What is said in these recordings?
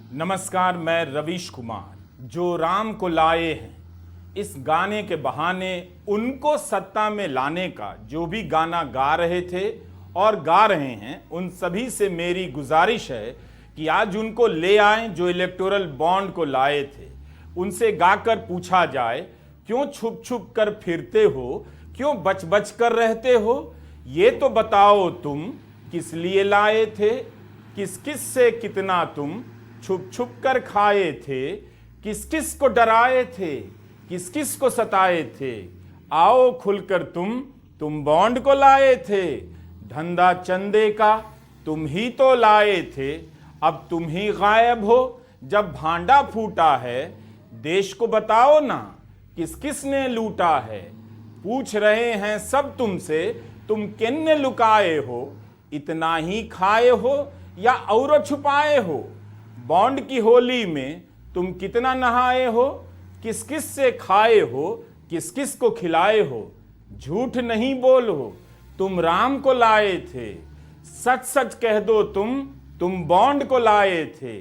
नमस्कार, मैं रवीश कुमार। जो राम को लाए हैं, इस गाने के बहाने उनको सत्ता में लाने का जो भी गाना गा रहे थे और गा रहे हैं, उन सभी से मेरी गुजारिश है कि आज उनको ले आएं जो इलेक्टोरल बॉन्ड को लाए थे। उनसे गाकर पूछा जाए, क्यों छुप छुप कर फिरते हो, क्यों बच बच कर रहते हो, ये तो बताओ तुम किस लिए लाए थे, किस किस से कितना तुम छुप छुप कर खाए थे, किस किस को डराए थे, किस किस को सताए थे। आओ खुलकर तुम बॉन्ड को लाए थे। धंधा चंदे का तुम ही तो लाए थे, अब तुम ही गायब हो जब भांडा फूटा है। देश को बताओ ना किस किस ने लूटा है। पूछ रहे हैं सब तुमसे, तुम किन्ने लुकाए हो, इतना ही खाए हो या और छुपाए हो। बॉन्ड की होली में तुम कितना नहाए हो, किस किस से खाए हो, किस किस को खिलाए हो। झूठ नहीं बोलो, तुम राम को लाए थे। सच सच कह दो तुम बॉन्ड को लाए थे।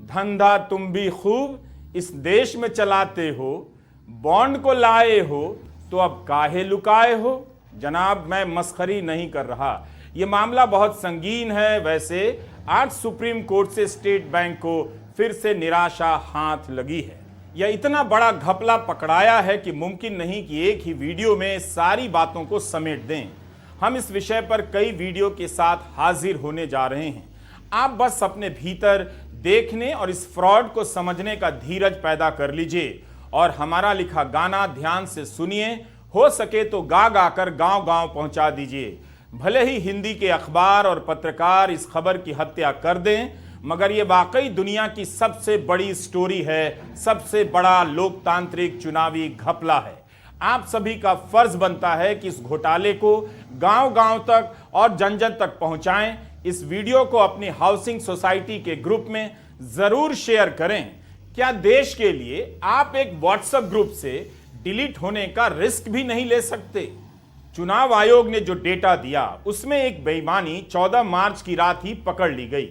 धंधा तुम भी खूब इस देश में चलाते हो, बॉन्ड को लाए हो तो अब काहे लुकाए हो। जनाब, मैं मस्खरी नहीं कर रहा, ये मामला बहुत संगीन है। वैसे आज सुप्रीम कोर्ट से स्टेट बैंक को फिर से निराशा हाथ लगी है। यह इतना बड़ा घपला पकड़ाया है कि मुमकिन नहीं कि एक ही वीडियो में सारी बातों को समेट दें। हम इस विषय पर कई वीडियो के साथ हाजिर होने जा रहे हैं। आप बस अपने भीतर देखने और इस फ्रॉड को समझने का धीरज पैदा कर लीजिए और हमारा लिखा गाना ध्यान से सुनिए। हो सके तो गा गा कर गांव गांव पहुंचा दीजिए। भले ही हिंदी के अखबार और पत्रकार इस खबर की हत्या कर दें, मगर ये वाकई दुनिया की सबसे बड़ी स्टोरी है, सबसे बड़ा लोकतांत्रिक चुनावी घपला है। आप सभी का फर्ज बनता है कि इस घोटाले को गांव गांव तक और जन जन तक पहुंचाएं। इस वीडियो को अपनी हाउसिंग सोसाइटी के ग्रुप में जरूर शेयर करें। क्या देश के लिए आप एक व्हाट्सएप ग्रुप से डिलीट होने का रिस्क भी नहीं ले सकते? चुनाव आयोग ने जो डेटा दिया उसमें एक बेईमानी 14 मार्च की रात ही पकड़ ली गई।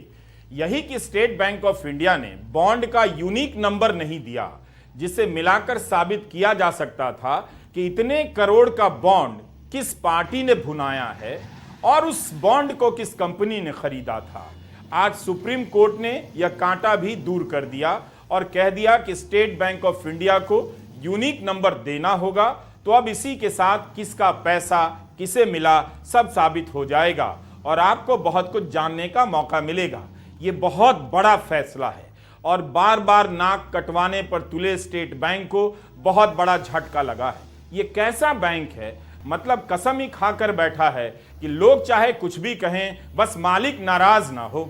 यही कि स्टेट बैंक ऑफ इंडिया ने बॉन्ड का यूनिक नंबर नहीं दिया, जिसे मिलाकर साबित किया जा सकता था कि इतने करोड़ का बॉन्ड किस पार्टी ने भुनाया है और उस बॉन्ड को किस कंपनी ने खरीदा था। आज सुप्रीम कोर्ट ने यह कांटा भी दूर कर दिया और कह दिया कि स्टेट बैंक ऑफ इंडिया को यूनिक नंबर देना होगा। तो अब इसी के साथ किसका पैसा किसे मिला सब साबित हो जाएगा और आपको बहुत कुछ जानने का मौका मिलेगा। ये बहुत बड़ा फैसला है और बार बार नाक कटवाने पर तुले स्टेट बैंक को बहुत बड़ा झटका लगा है। ये कैसा बैंक है, मतलब कसम ही खाकर बैठा है कि लोग चाहे कुछ भी कहें, बस मालिक नाराज ना हो।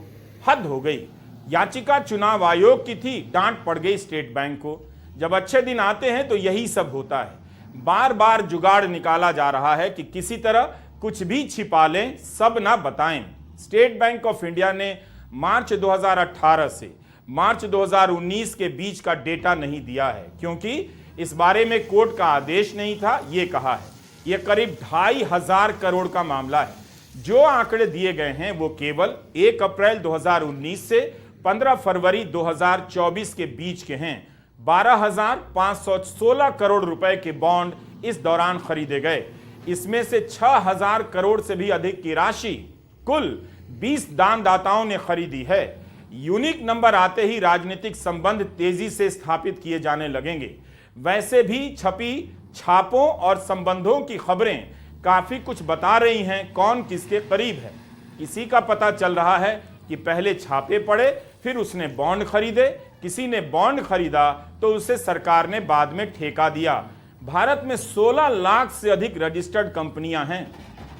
हद हो गई। याचिका चुनाव आयोग की थी, डांट पड़ गई स्टेट बैंक को। जब अच्छे दिन आते हैं तो यही सब होता है। बार बार जुगाड़ निकाला जा रहा है कि किसी तरह कुछ भी छिपा लें, सब ना बताएं। स्टेट बैंक ऑफ इंडिया ने मार्च 2018 से मार्च 2019 के बीच का डेटा नहीं दिया है, क्योंकि इस बारे में कोर्ट का आदेश नहीं था। ये कहा है यह करीब 2,500 करोड़ का मामला है। जो आंकड़े दिए गए हैं वो केवल 1 अप्रैल 2019 से 15 फरवरी 2024 के बीच के हैं। 12,516 करोड़ रुपए के बॉन्ड इस दौरान खरीदे गए। इसमें से 6,000 करोड़ से भी अधिक की राशि कुल 20 दानदाताओं ने खरीदी है। यूनिक नंबर आते ही राजनीतिक संबंध तेजी से स्थापित किए जाने लगेंगे। वैसे भी छपी छापों और संबंधों की खबरें काफी कुछ बता रही हैं कौन किसके करीब है। किसी का पता चल रहा है कि पहले छापे पड़े, फिर उसने बॉन्ड खरीदे, किसी ने बॉन्ड खरीदा तो उसे सरकार ने बाद में ठेका दिया। भारत में 16 लाख से अधिक रजिस्टर्ड कंपनियां हैं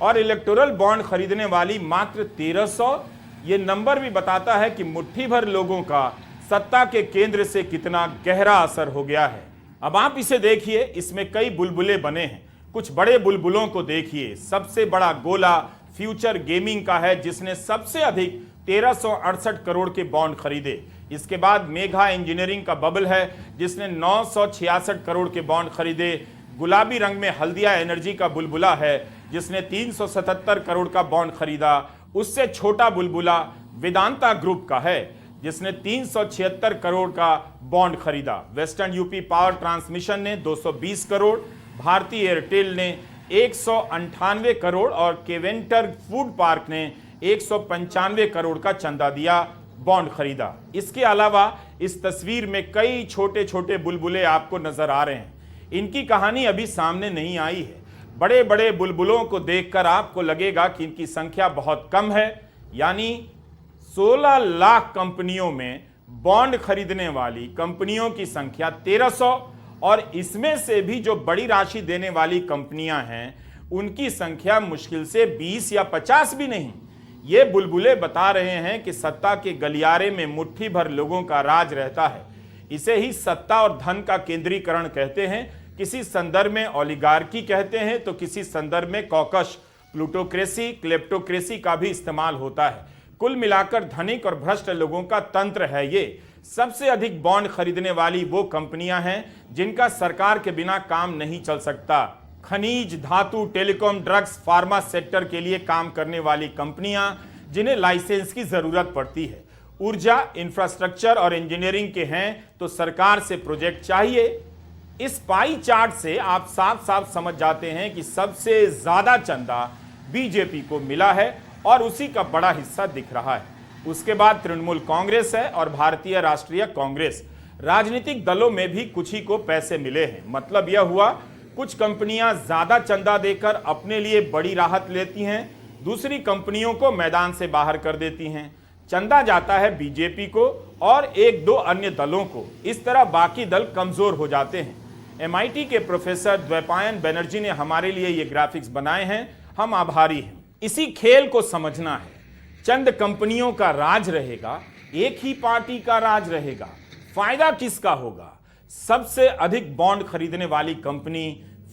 और इलेक्टोरल बॉन्ड खरीदने वाली मात्र 1300। ये नंबर भी बताता है कि मुट्ठी भर लोगों का सत्ता के केंद्र से कितना गहरा असर हो गया है। अब आप इसे देखिए, इसमें कई बुलबुले बने हैं। कुछ बड़े बुलबुलों को देखिए। सबसे बड़ा गोला फ्यूचर गेमिंग का है, जिसने सबसे अधिक 1368 करोड़ के बॉन्ड खरीदे। इसके बाद मेघा इंजीनियरिंग का बबल है, जिसने 966 करोड़ के बॉन्ड खरीदे। गुलाबी रंग में हल्दिया एनर्जी का बुलबुला है, जिसने 377 करोड़ का बॉन्ड खरीदा। उससे छोटा बुलबुला वेदांता ग्रुप का है, जिसने 376 करोड़ का बॉन्ड खरीदा। वेस्टर्न यूपी पावर ट्रांसमिशन ने 220 करोड़, भारतीय एयरटेल ने 198 करोड़ और केवेंटर फूड पार्क ने 195 करोड़ का चंदा दिया, बॉन्ड खरीदा। इसके अलावा इस तस्वीर में कई छोटे छोटे बुलबुले आपको नजर आ रहे हैं। इनकी कहानी अभी सामने नहीं आई है। बड़े बड़े बुलबुलों को देखकर आपको लगेगा कि इनकी संख्या बहुत कम है, यानी 16 लाख कंपनियों में बॉन्ड खरीदने वाली कंपनियों की संख्या 1300, और इसमें से भी जो बड़ी राशि देने वाली कंपनियां हैं उनकी संख्या मुश्किल से 20 या 50 भी नहीं। ये बुलबुले बता रहे हैं कि सत्ता के गलियारे में मुट्ठी भर लोगों का राज रहता है। इसे ही सत्ता और धन का केंद्रीकरण कहते हैं। किसी संदर्भ में ओलिगार्की कहते हैं तो किसी संदर्भ में कॉकस, प्लूटोक्रेसी, क्लेप्टोक्रेसी का भी इस्तेमाल होता है। कुल मिलाकर धनिक और भ्रष्ट लोगों का तंत्र है ये। सबसे अधिक बॉन्ड खरीदने वाली वो कंपनियां हैं जिनका सरकार के बिना काम नहीं चल सकता। खनिज, धातु, टेलीकॉम, ड्रग्स, फार्मा सेक्टर के लिए काम करने वाली कंपनियां जिन्हें लाइसेंस की जरूरत पड़ती है। ऊर्जा, इंफ्रास्ट्रक्चर और इंजीनियरिंग के हैं तो सरकार से प्रोजेक्ट चाहिए। इस पाई चार्ट से आप साफ साफ समझ जाते हैं कि सबसे ज्यादा चंदा बीजेपी को मिला है और उसी का बड़ा हिस्सा दिख रहा है। उसके बाद तृणमूल कांग्रेस है और भारतीय राष्ट्रीय कांग्रेस। राजनीतिक दलों में भी कुछ ही को पैसे मिले हैं। मतलब यह हुआ, कुछ कंपनियां ज्यादा चंदा देकर अपने लिए बड़ी राहत लेती हैं, दूसरी कंपनियों को मैदान से बाहर कर देती हैं। चंदा जाता है बीजेपी को और एक दो अन्य दलों को। इस तरह बाकी दल कमजोर हो जाते हैं। MIT के प्रोफेसर द्वैपायन बनर्जी ने हमारे लिए ये ग्राफिक्स बनाए हैं, हम आभारी हैं। इसी खेल को समझना है। चंद कंपनियों का राज रहेगा, एक ही पार्टी का राज रहेगा, फायदा किसका होगा? सबसे अधिक बॉन्ड खरीदने वाली कंपनी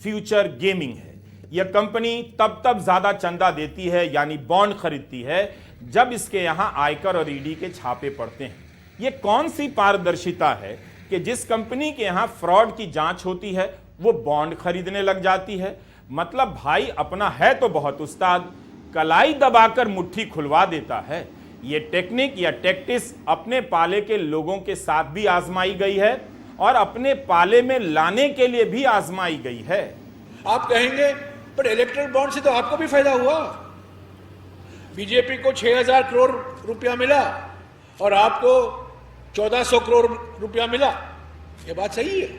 फ्यूचर गेमिंग है। यह कंपनी तब ज्यादा चंदा देती है यानी बॉन्ड खरीदती है जब इसके यहां आयकर और ईडी के छापे पड़ते हैं। यह कौन सी पारदर्शिता है कि जिस कंपनी के यहां फ्रॉड की जांच होती है वो बॉन्ड खरीदने लग जाती है? मतलब भाई अपना है तो बहुत उस्ताद, कलाई दबाकर मुट्ठी खुलवा देता है। ये टेक्निक या टैक्टिस अपने पाले के लोगों के साथ भी आजमाई गई है और अपने पाले में लाने के लिए भी आजमाई गई है। आप कहेंगे पर इलेक्ट्रल बॉन्ड से तो आपको भी फायदा हुआ। बीजेपी को 6000 करोड़ रुपया मिला और आपको 1400 करोड़ रुपया मिला। ये बात सही है,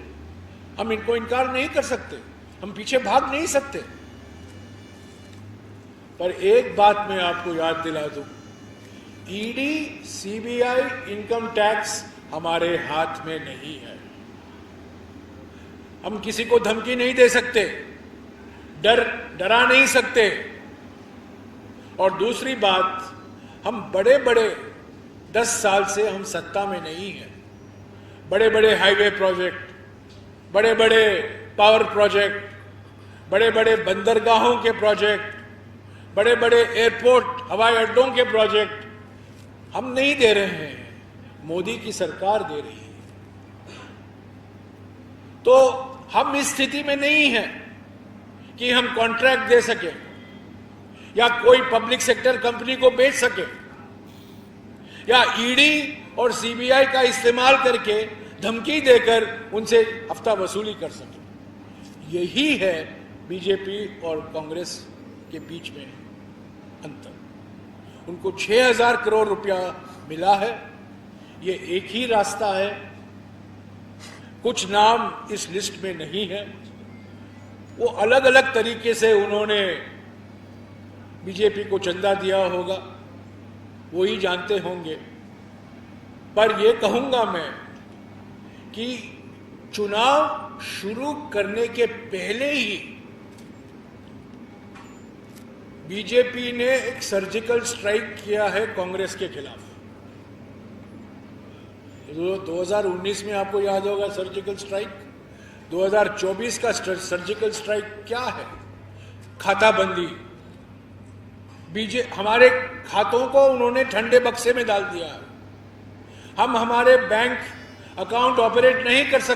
हम इनको इनकार नहीं कर सकते, हम पीछे भाग नहीं सकते। पर एक बात मैं आपको याद दिला दूं, ईडी, सीबीआई, इनकम टैक्स हमारे हाथ में नहीं है। हम किसी को धमकी नहीं दे सकते, डरा नहीं सकते। और दूसरी बात, हम बड़े बड़े 10 साल से हम सत्ता में नहीं हैं। बड़े बड़े हाईवे प्रोजेक्ट, बड़े बड़े पावर प्रोजेक्ट, बड़े बड़े बंदरगाहों के प्रोजेक्ट, बड़े बड़े एयरपोर्ट, हवाई अड्डों के प्रोजेक्ट हम नहीं दे रहे हैं, मोदी की सरकार दे रही है। तो हम इस स्थिति में नहीं हैं कि हम कॉन्ट्रैक्ट दे सके या कोई पब्लिक सेक्टर कंपनी को बेच सके या ईडी और सीबीआई का इस्तेमाल करके धमकी देकर उनसे हफ्ता वसूली कर सके। यही है बीजेपी और कांग्रेस के बीच में अंतर। उनको 6000 करोड़ रुपया मिला है, ये एक ही रास्ता है। कुछ नाम इस लिस्ट में नहीं है, वो अलग अलग तरीके से उन्होंने बीजेपी को चंदा दिया होगा, वो ही जानते होंगे। पर ये कहूंगा मैं कि चुनाव शुरू करने के पहले ही बीजेपी ने एक सर्जिकल स्ट्राइक किया है कांग्रेस के खिलाफ। 2019 में आपको याद होगा सर्जिकल स्ट्राइक। 2024 का सर्जिकल स्ट्राइक क्या है? खाताबंदी। हमारे खातों को उन्होंने ठंडे बक्से में डाल दिया है। हम हमारे बैंक अकाउंट ऑपरेट नहीं कर सकते।